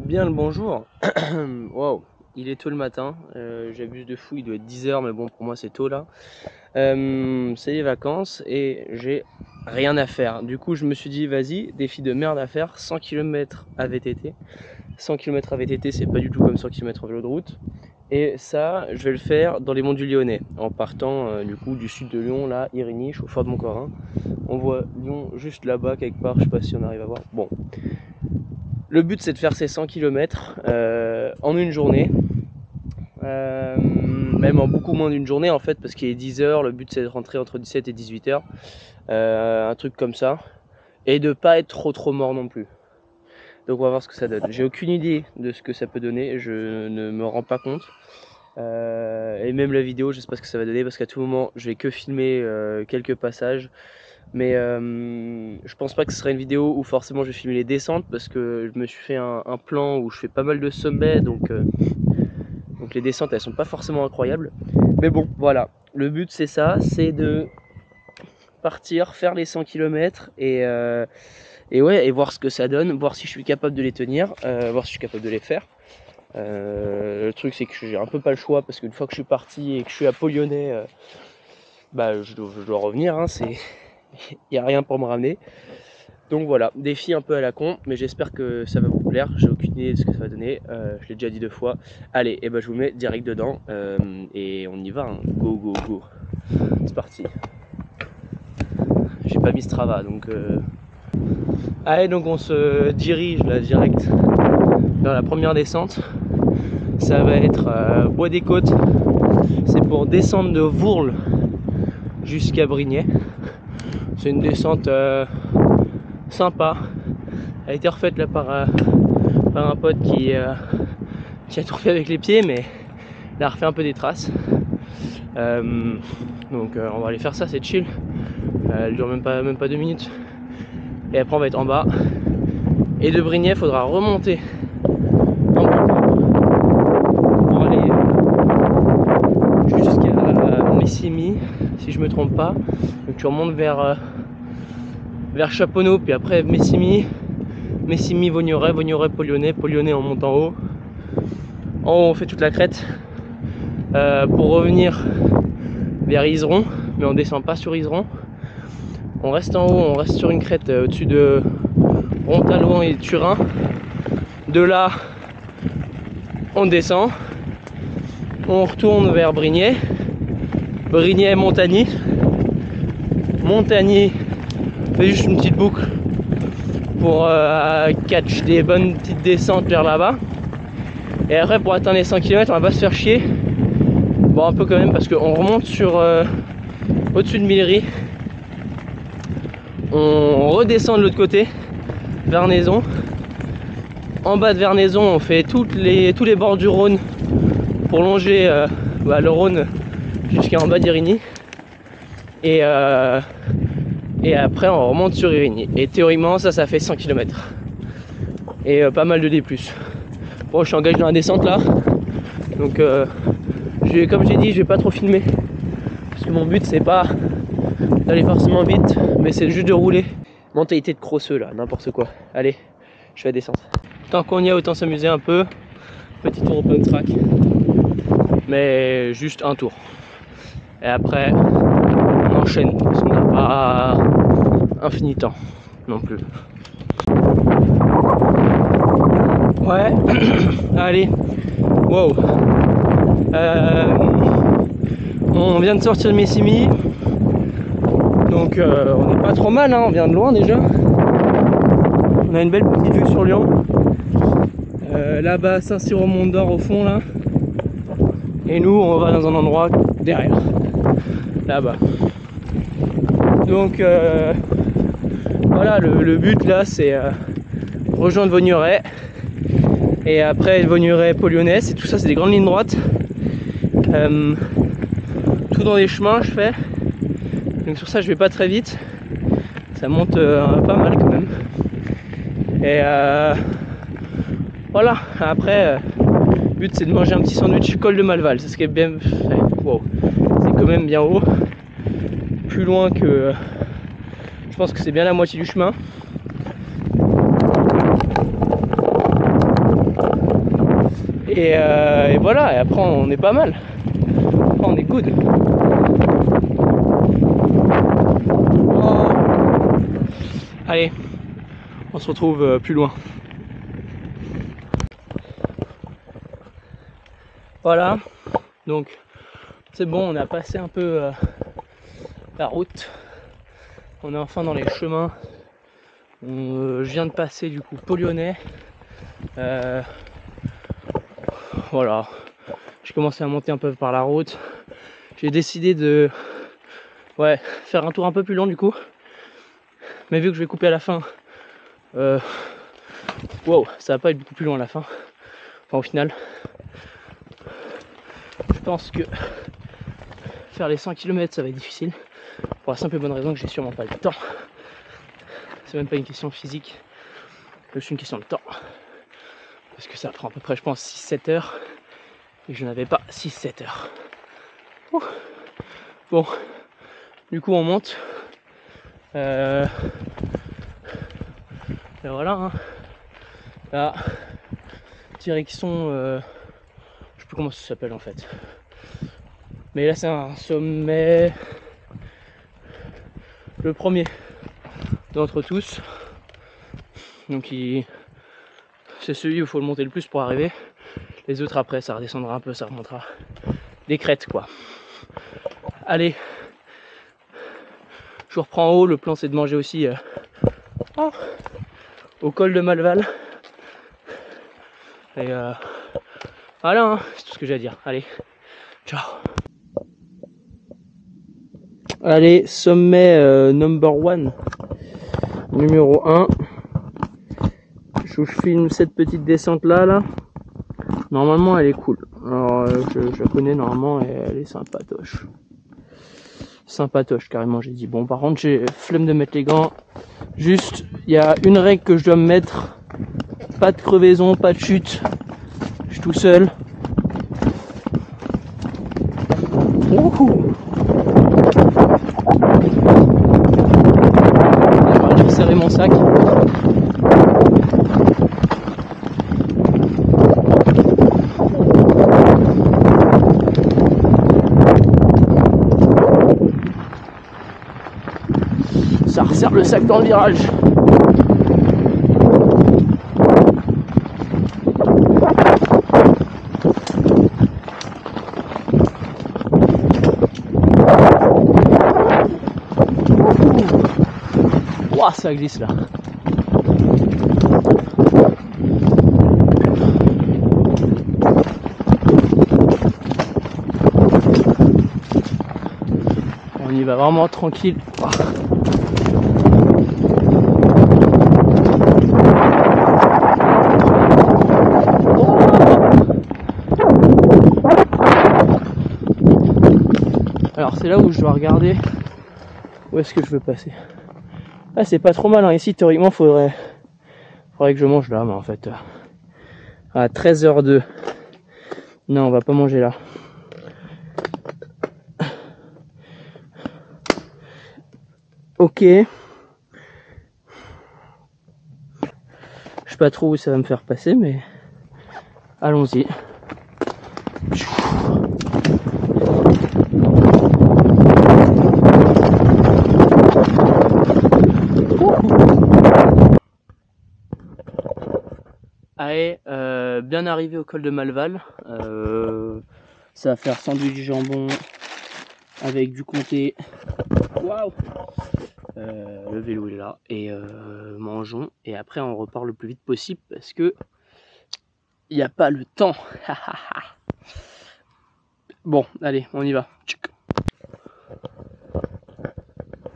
Bien le bonjour. Wow, il est tôt le matin, j'abuse de fou, il doit être 10 h, mais bon, pour moi c'est tôt là. C'est les vacances et j'ai rien à faire. Du coup je me suis dit vas-y, défi de merde à faire, 100 km à VTT. 100 km à VTT, c'est pas du tout comme 100 km en vélo de route. Et ça, je vais le faire dans les monts du Lyonnais, en partant du coup du sud de Lyon, là, Irigny, je suis au fort de Montcorin. On voit Lyon juste là-bas quelque part, je sais pas si on arrive à voir. Bon, le but c'est de faire ces 100 km en une journée, même en beaucoup moins d'une journée en fait, parce qu'il est 10 h, le but c'est de rentrer entre 17 et 18 h, un truc comme ça, et de pas être trop mort non plus. Donc on va voir ce que ça donne. J'ai aucune idée de ce que ça peut donner, je ne me rends pas compte. Et même la vidéo, je sais pas ce que ça va donner, parce qu'à tout moment je vais que filmer quelques passages. Mais je pense pas que ce sera une vidéo où forcément je vais filmer les descentes, parce que je me suis fait un plan où je fais pas mal de sommets, donc les descentes elles sont pas forcément incroyables. Mais bon voilà, le but c'est ça, c'est de partir, faire les 100 km et ouais, et voir ce que ça donne, voir si je suis capable de les tenir, voir si je suis capable de les faire. Le truc c'est que j'ai un peu pas le choix, parce qu'une fois que je suis parti et que je suis à Pau-Lyonnais, bah je dois revenir, hein, c'est il n'y a rien pour me ramener. Donc voilà, défi un peu à la con, mais j'espère que ça va vous plaire. J'ai aucune idée de ce que ça va donner, je l'ai déjà dit 2 fois. Allez, et ben je vous mets direct dedans, et on y va, hein. Go go go, c'est parti. J'ai pas mis Strava, donc allez, donc on se dirige là direct dans la première descente. Ça va être Bois des Côtes, c'est pour descendre de Vourles jusqu'à Brignais. C'est une descente sympa, elle a été refaite là par un pote qui a tout fait avec les pieds, mais il a refait un peu des traces. Donc on va aller faire ça, c'est chill. Elle dure même pas 2 minutes. Et après on va être en bas. Et de Brignais, il faudra remonter en bas pour aller jusqu'à Messimy, si je me trompe pas. Donc tu remontes vers Chaponneau, puis après Messimy, Vaugneray, Pau-Lyonnais, on monte en haut. En haut on fait toute la crête pour revenir vers Izeron, mais on descend pas sur Izeron. On reste en haut, on reste sur une crête au-dessus de Rontalouan et Turin. De là on descend, on retourne vers Brignais, Montagny, fait juste une petite boucle pour catch des bonnes petites descentes vers là-bas. Et après, pour atteindre les 100 km, on va pas se faire chier, bon, un peu quand même, parce qu'on remonte sur au-dessus de Millery, on redescend de l'autre côté, Vernaison. En bas de Vernaison, on fait tous les bords du Rhône pour longer le Rhône jusqu'en bas d'Irigny. Et après, on remonte sur Irigny. Et théoriquement, ça fait 100 km. Et pas mal de D+. Bon, je suis engagé dans la descente là. Donc, comme j'ai dit, je vais pas trop filmer. Parce que mon but, c'est pas d'aller forcément vite, mais c'est juste de rouler. Mentalité de crosseux là, n'importe quoi. Allez, je fais la descente. Tant qu'on y a, autant s'amuser un peu. Petit tour open track, mais juste un tour. Et après, on enchaîne, parce qu'on n'a pas infini temps non plus. Ouais, allez, wow. On vient de sortir de Messimy, donc on n'est pas trop mal, hein, on vient de loin déjà. On a une belle petite vue sur Lyon. Là-bas, Saint-Cyr-au-Mont-d'Or au fond là. Et nous, on va dans un endroit derrière, là-bas. Donc voilà, le but là, c'est rejoindre Vaugneray. Et après Vaugneray, Pau-Lyonnais, et tout ça, c'est des grandes lignes droites. Tout dans les chemins, je fais. Donc sur ça, je vais pas très vite. Ça monte pas mal quand même. Et voilà, après, le but c'est de manger un petit sandwich col de Malval. C'est ce qui est bien fait. Wow. C'est quand même bien haut. Plus loin que... je pense que c'est bien la moitié du chemin. Et voilà, et après on est pas mal. Après on est good. Oh. Allez, on se retrouve plus loin. Voilà, donc c'est bon, on a passé un peu la route. On est enfin dans les chemins. Je viens de passer du coup Pau-Lyonnais. Voilà, j'ai commencé à monter un peu par la route. J'ai décidé de faire un tour un peu plus long du coup. Mais vu que je vais couper à la fin, wow, ça va pas être beaucoup plus long à la fin. Enfin au final, je pense que faire les 100 km ça va être difficile. Pour la simple et bonne raison que j'ai sûrement pas le temps. C'est même pas une question physique, c'est juste une question de temps. Parce que ça prend à peu près je pense 6-7 heures. Et je n'avais pas 6-7 heures. Ouh. Bon, du coup on monte. Et voilà. Hein. Là, direction, je sais plus comment ça s'appelle en fait. Mais là c'est un sommet, le premier d'entre tous. Donc c'est celui où il faut le monter le plus pour arriver. Les autres après ça redescendra un peu, ça remontera. Des crêtes quoi. Allez, je vous reprends en haut. Le plan c'est de manger aussi au col de Malval. Et voilà, hein, c'est tout ce que j'ai à dire. Allez, ciao. Allez, sommet number one, numéro 1. Je filme cette petite descente là. Normalement elle est cool. Alors je la connais normalement et elle est sympatoche. Sympatoche carrément, j'ai dit. Bon par contre j'ai flemme de mettre les gants. Juste, il y a une règle que je dois me mettre. Pas de crevaison, pas de chute. Je suis tout seul. Ouhou. Je vais serrer mon sac. Ça resserre le sac dans le virage. Ouah, ça glisse là. On y va vraiment tranquille. Alors c'est là où je dois regarder où est-ce que je veux passer. Ah c'est pas trop mal hein. Ici théoriquement faudrait que je mange là, mais en fait à 13h02. Non, on va pas manger là. Ok. Je sais pas trop où ça va me faire passer, mais allons-y. Allez, bien arrivé au col de Malval. Ça va faire sandwich jambon avec du comté. Waouh! Le vélo est là et mangeons. Et après on repart le plus vite possible parce que il n'y a pas le temps. Bon, allez, on y va.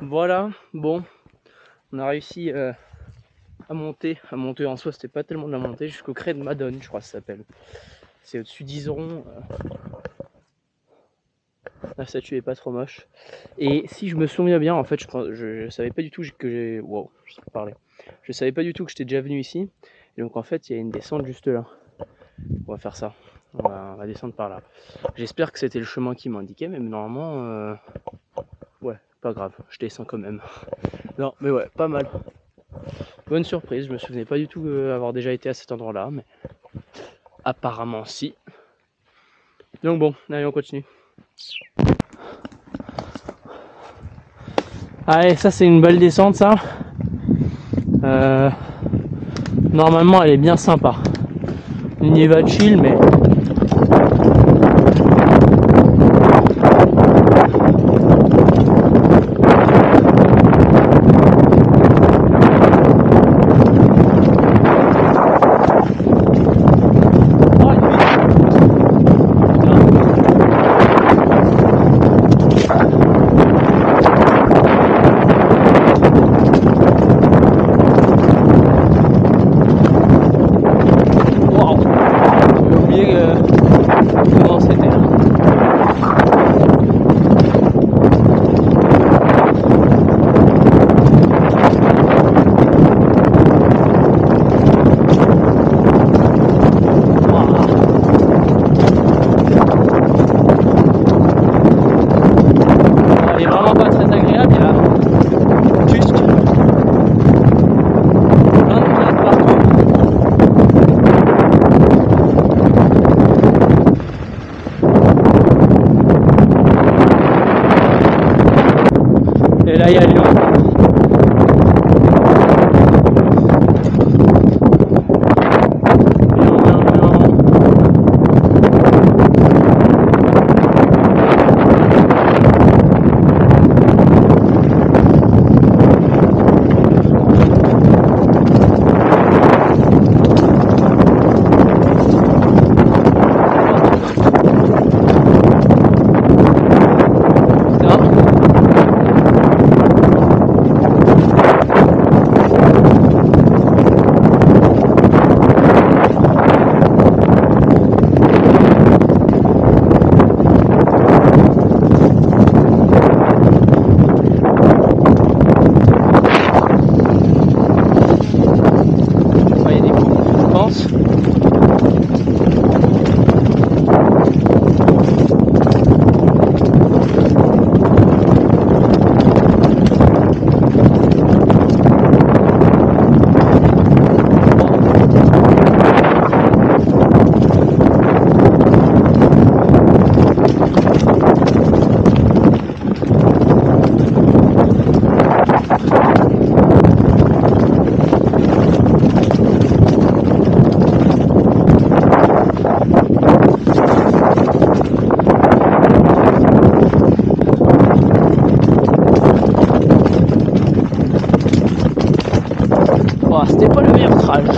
Voilà, bon, on a réussi à monter. À monter en soi, c'était pas tellement de la montée, jusqu'au Crêt de Madone, je crois que ça s'appelle. C'est au-dessus d'Iseron. La statue est pas trop moche. Et si je me souviens bien, en fait, je savais pas du tout que j'ai. Wow, je sais pas parler. Je savais pas du tout que j'étais déjà venu ici. Et donc en fait, il y a une descente juste là. On va faire ça. On va descendre par là. J'espère que c'était le chemin qui m'indiquait, mais normalement, ouais, pas grave, je descends quand même. Non, mais ouais, pas mal. Bonne surprise, je me souvenais pas du tout avoir déjà été à cet endroit-là, mais Apparemment si. Donc bon, allez on continue. Allez, ça c'est une belle descente ça. Normalement elle est bien sympa. On y va chill mais... Et là il y a Lyon. C'était pas le meilleur trajet.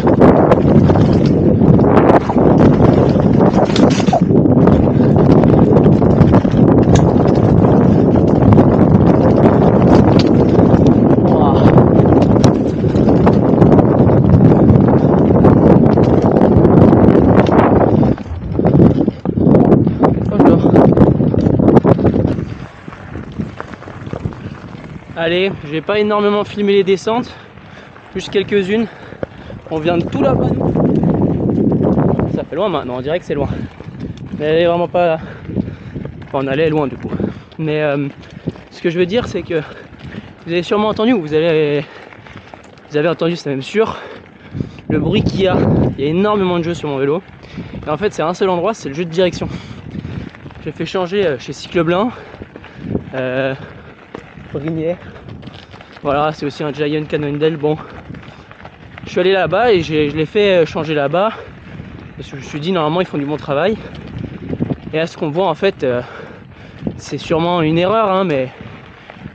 Allez, je vais pas énormément filmer les descentes, juste quelques-unes. On vient de tout là-bas. Ça fait loin maintenant, on dirait que c'est loin. Mais elle est vraiment pas... Enfin, on allait loin du coup. Mais ce que je veux dire, c'est que vous avez sûrement entendu, ou vous avez entendu, c'est même sûr, le bruit qu'il y a. Il y a énormément de jeux sur mon vélo. Et en fait, c'est un seul endroit, c'est le jeu de direction. J'ai fait changer chez Cycleblin. Brigné. Voilà, c'est aussi un Giant Cannondale. Bon, je suis allé là-bas et je l'ai fait changer là-bas parce que je me suis dit normalement ils font du bon travail. Et à ce qu'on voit en fait, c'est sûrement une erreur, hein, mais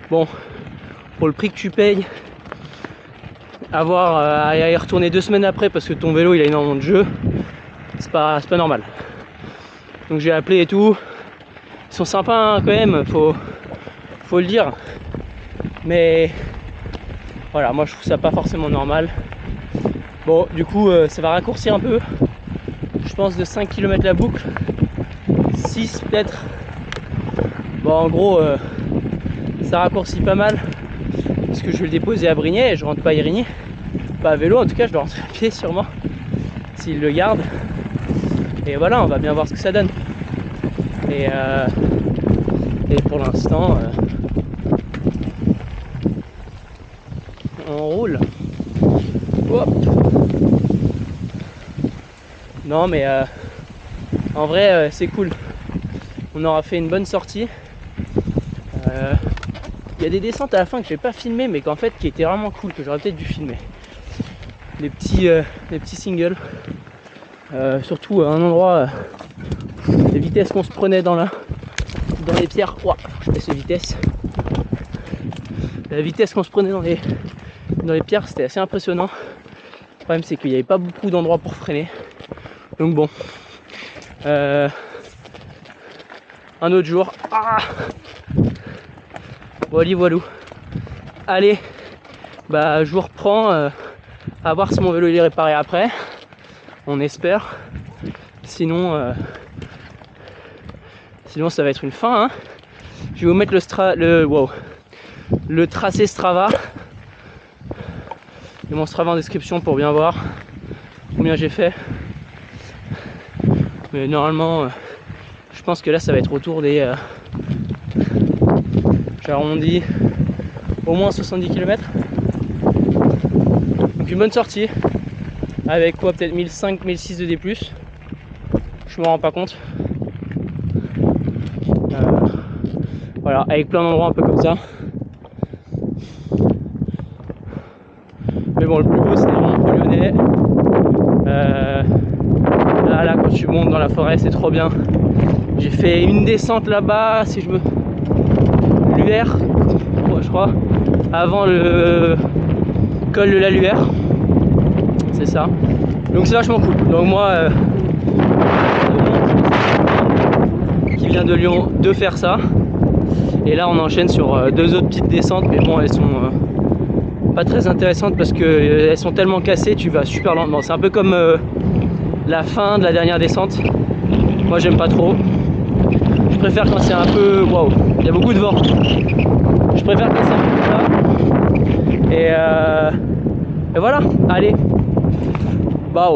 bon, pour le prix que tu payes, avoir à y retourner 2 semaines après parce que ton vélo il a énormément de jeux, c'est pas normal. Donc j'ai appelé et tout. Ils sont sympas hein, quand même, faut le dire. Mais voilà, moi je trouve ça pas forcément normal. Bon, du coup, ça va raccourcir un peu. Je pense de 5 km la boucle. 6 peut-être. Bon, en gros, ça raccourcit pas mal. Parce que je vais le déposer à Brignais et je rentre pas à Irigny. Pas à vélo, en tout cas, je dois rentrer à pied sûrement. S'il le garde. Et voilà, on va bien voir ce que ça donne. Et pour l'instant, on roule. Hop. Non mais en vrai c'est cool. On aura fait une bonne sortie. Il y a des descentes à la fin que j'ai pas filmé mais qu'en fait qui étaient vraiment cool, que j'aurais peut-être dû filmer. Les petits singles. Surtout à un endroit, les vitesses qu'on se prenait dans les pierres. Ouah, je baisse les vitesses. La vitesse qu'on se prenait dans les pierres, c'était assez impressionnant. Le problème c'est qu'il n'y avait pas beaucoup d'endroits pour freiner. Donc bon. Un autre jour. Ah, voilou. Allez, bah je vous reprends à voir si mon vélo il est réparé après. On espère. Sinon ça va être une fin. Hein. Je vais vous mettre le tracé Strava et mon Strava en description pour bien voir combien j'ai fait. Mais normalement, je pense que là ça va être autour des... j'ai arrondi au moins 70 km. Donc une bonne sortie. Avec quoi, peut-être 1005, 1006 de D+. Je me rends pas compte. Voilà, avec plein d'endroits un peu comme ça. Mais bon, le plus beau c'était le Mont Lyonnais. Là, quand tu montes dans la forêt, c'est trop bien. J'ai fait une descente là-bas, si je me... Luère, je crois, avant le col de la Luère. C'est ça. Donc c'est vachement cool. Donc moi, qui vient de Lyon, de faire ça. Et là on enchaîne sur deux autres petites descentes, mais bon elles sont pas très intéressantes parce que elles sont tellement cassées, tu vas super lentement. C'est un peu comme la fin de la dernière descente. Moi j'aime pas trop. Je préfère quand c'est un peu... Waouh, il y a beaucoup de vent. Je préfère quand c'est un peu comme ça. Et voilà, allez. Bah.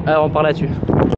Alors on part là-dessus.